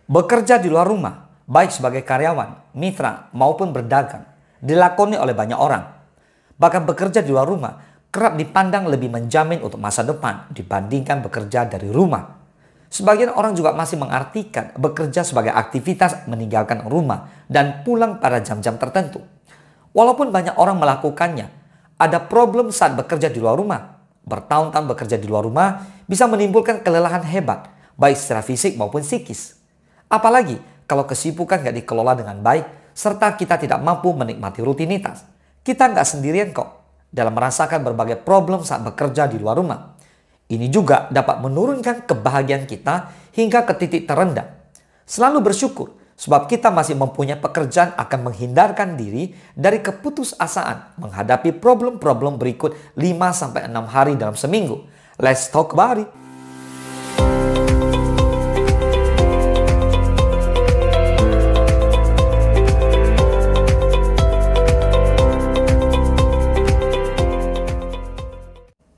Bekerja di luar rumah, baik sebagai karyawan, mitra, maupun berdagang, dilakoni oleh banyak orang. Bahkan bekerja di luar rumah kerap dipandang lebih menjamin untuk masa depan dibandingkan bekerja dari rumah. Sebagian orang juga masih mengartikan bekerja sebagai aktivitas meninggalkan rumah dan pulang pada jam-jam tertentu. Walaupun banyak orang melakukannya, ada problem saat bekerja di luar rumah. Bertahun-tahun bekerja di luar rumah bisa menimbulkan kelelahan hebat, baik secara fisik maupun psikis. Apalagi kalau kesibukan nggak dikelola dengan baik, serta kita tidak mampu menikmati rutinitas. Kita nggak sendirian kok dalam merasakan berbagai problem saat bekerja di luar rumah. Ini juga dapat menurunkan kebahagiaan kita hingga ke titik terendah. Selalu bersyukur sebab kita masih mempunyai pekerjaan akan menghindarkan diri dari keputusasaan menghadapi problem-problem berikut 5-6 hari dalam seminggu. Let's talk about it.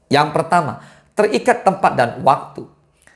Yang pertama, terikat tempat dan waktu.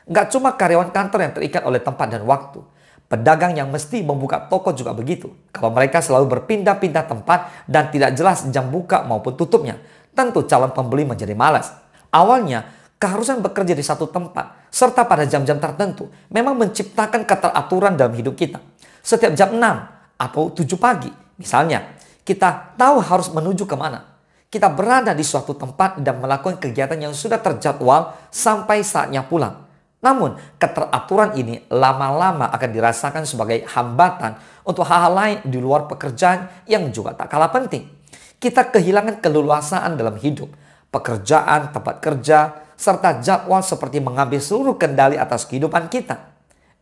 Nggak cuma karyawan kantor yang terikat oleh tempat dan waktu. Pedagang yang mesti membuka toko juga begitu. Kalau mereka selalu berpindah-pindah tempat dan tidak jelas jam buka maupun tutupnya, tentu calon pembeli menjadi malas. Awalnya, keharusan bekerja di satu tempat, serta pada jam-jam tertentu, memang menciptakan keteraturan dalam hidup kita. Setiap jam 6 atau 7 pagi, misalnya, kita tahu harus menuju kemana. Kita berada di suatu tempat dan melakukan kegiatan yang sudah terjadwal sampai saatnya pulang. Namun, keteraturan ini lama-lama akan dirasakan sebagai hambatan untuk hal-hal lain di luar pekerjaan yang juga tak kalah penting. Kita kehilangan keleluasaan dalam hidup, pekerjaan, tempat kerja, serta jadwal seperti mengambil seluruh kendali atas kehidupan kita.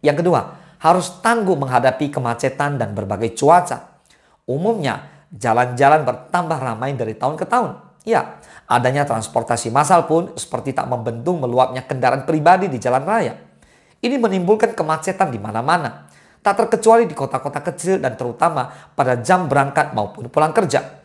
Yang kedua, harus tangguh menghadapi kemacetan dan berbagai cuaca. Umumnya, jalan-jalan bertambah ramai dari tahun ke tahun. Ya, adanya transportasi massal pun seperti tak membendung meluapnya kendaraan pribadi di jalan raya. Ini menimbulkan kemacetan di mana-mana. Tak terkecuali di kota-kota kecil dan terutama pada jam berangkat maupun pulang kerja.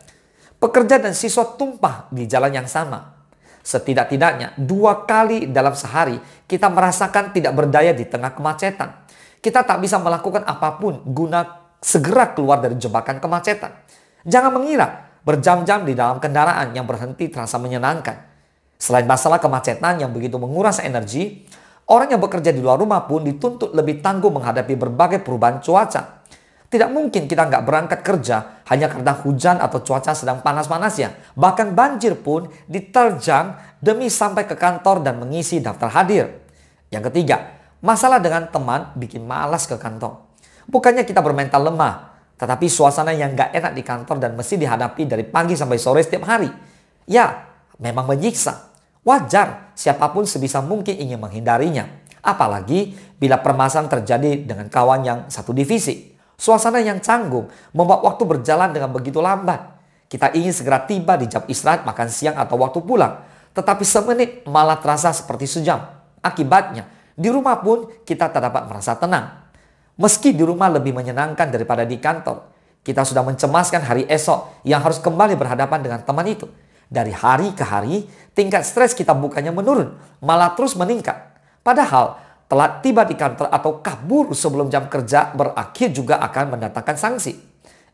Pekerja dan siswa tumpah di jalan yang sama. Setidak-tidaknya 2 kali dalam sehari kita merasakan tidak berdaya di tengah kemacetan. Kita tak bisa melakukan apapun guna segera keluar dari jebakan kemacetan. Jangan mengira berjam-jam di dalam kendaraan yang berhenti terasa menyenangkan. Selain masalah kemacetan yang begitu menguras energi, orang yang bekerja di luar rumah pun dituntut lebih tangguh menghadapi berbagai perubahan cuaca. Tidak mungkin kita nggak berangkat kerja hanya karena hujan atau cuaca sedang panas-panasnya. Bahkan banjir pun diterjang demi sampai ke kantor dan mengisi daftar hadir. Yang ketiga, masalah dengan teman bikin malas ke kantor. Bukannya kita bermental lemah, tetapi suasana yang gak enak di kantor dan mesti dihadapi dari pagi sampai sore setiap hari. Ya, memang menyiksa. Wajar, siapapun sebisa mungkin ingin menghindarinya. Apalagi bila permasalahan terjadi dengan kawan yang satu divisi. Suasana yang canggung membuat waktu berjalan dengan begitu lambat. Kita ingin segera tiba di jam istirahat, makan siang atau waktu pulang. Tetapi semenit malah terasa seperti sejam. Akibatnya, di rumah pun kita tak dapat merasa tenang. Meski di rumah lebih menyenangkan daripada di kantor, kita sudah mencemaskan hari esok yang harus kembali berhadapan dengan teman itu. Dari hari ke hari, tingkat stres kita bukannya menurun, malah terus meningkat. Padahal, telat tiba di kantor atau kabur sebelum jam kerja berakhir juga akan mendatangkan sanksi.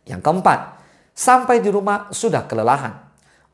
Yang keempat, sampai di rumah sudah kelelahan.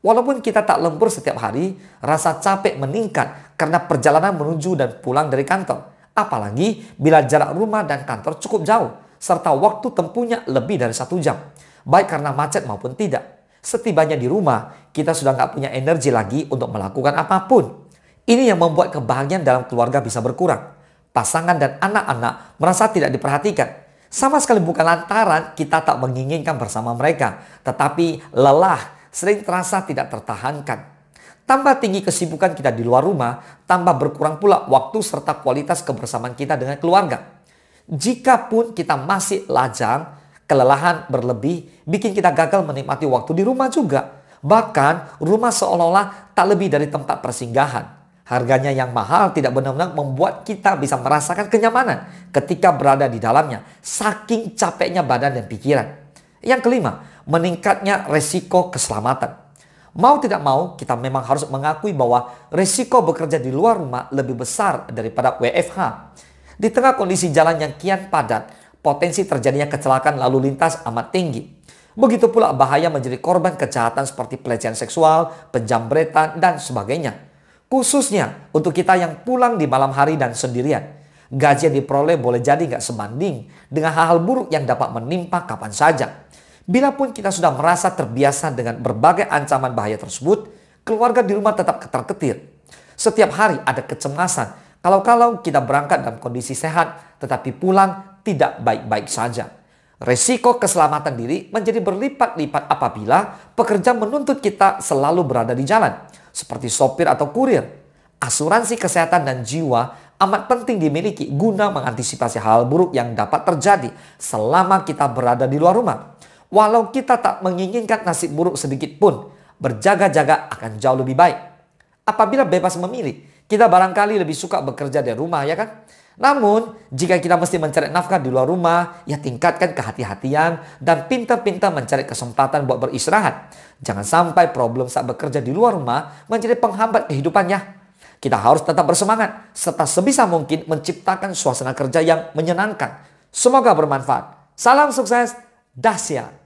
Walaupun kita tak lembur setiap hari, rasa capek meningkat karena perjalanan menuju dan pulang dari kantor. Apalagi bila jarak rumah dan kantor cukup jauh, serta waktu tempuhnya lebih dari 1 jam. Baik karena macet maupun tidak. Setibanya di rumah, kita sudah nggak punya energi lagi untuk melakukan apapun. Ini yang membuat kebahagiaan dalam keluarga bisa berkurang. Pasangan dan anak-anak merasa tidak diperhatikan. Sama sekali bukan lantaran kita tak menginginkan bersama mereka, tetapi lelah sering terasa tidak tertahankan. Tambah tinggi kesibukan kita di luar rumah, tambah berkurang pula waktu serta kualitas kebersamaan kita dengan keluarga. Jikapun kita masih lajang, kelelahan berlebih bikin kita gagal menikmati waktu di rumah juga. Bahkan rumah seolah-olah tak lebih dari tempat persinggahan. Harganya yang mahal tidak benar-benar membuat kita bisa merasakan kenyamanan ketika berada di dalamnya, saking capeknya badan dan pikiran. Yang kelima, meningkatnya resiko keselamatan. Mau tidak mau, kita memang harus mengakui bahwa resiko bekerja di luar rumah lebih besar daripada WFH. Di tengah kondisi jalan yang kian padat, potensi terjadinya kecelakaan lalu lintas amat tinggi. Begitu pula bahaya menjadi korban kejahatan seperti pelecehan seksual, penjambretan, dan sebagainya. Khususnya untuk kita yang pulang di malam hari dan sendirian. Gaji yang diperoleh boleh jadi nggak sebanding dengan hal-hal buruk yang dapat menimpa kapan saja. Bila pun kita sudah merasa terbiasa dengan berbagai ancaman bahaya tersebut, keluarga di rumah tetap ketar-ketir. Setiap hari ada kecemasan kalau kita berangkat dalam kondisi sehat tetapi pulang tidak baik-baik saja. Resiko keselamatan diri menjadi berlipat-lipat apabila pekerja menuntut kita selalu berada di jalan, seperti sopir atau kurir. Asuransi kesehatan dan jiwa amat penting dimiliki guna mengantisipasi hal buruk yang dapat terjadi selama kita berada di luar rumah. Walau kita tak menginginkan nasib buruk sedikit pun, berjaga-jaga akan jauh lebih baik. Apabila bebas memilih, kita barangkali lebih suka bekerja dari rumah, ya kan? Namun, jika kita mesti mencari nafkah di luar rumah, ya tingkatkan kehati-hatian dan pintar-pintar mencari kesempatan buat beristirahat. Jangan sampai problem saat bekerja di luar rumah menjadi penghambat kehidupannya. Kita harus tetap bersemangat serta sebisa mungkin menciptakan suasana kerja yang menyenangkan. Semoga bermanfaat. Salam sukses, dahsyat.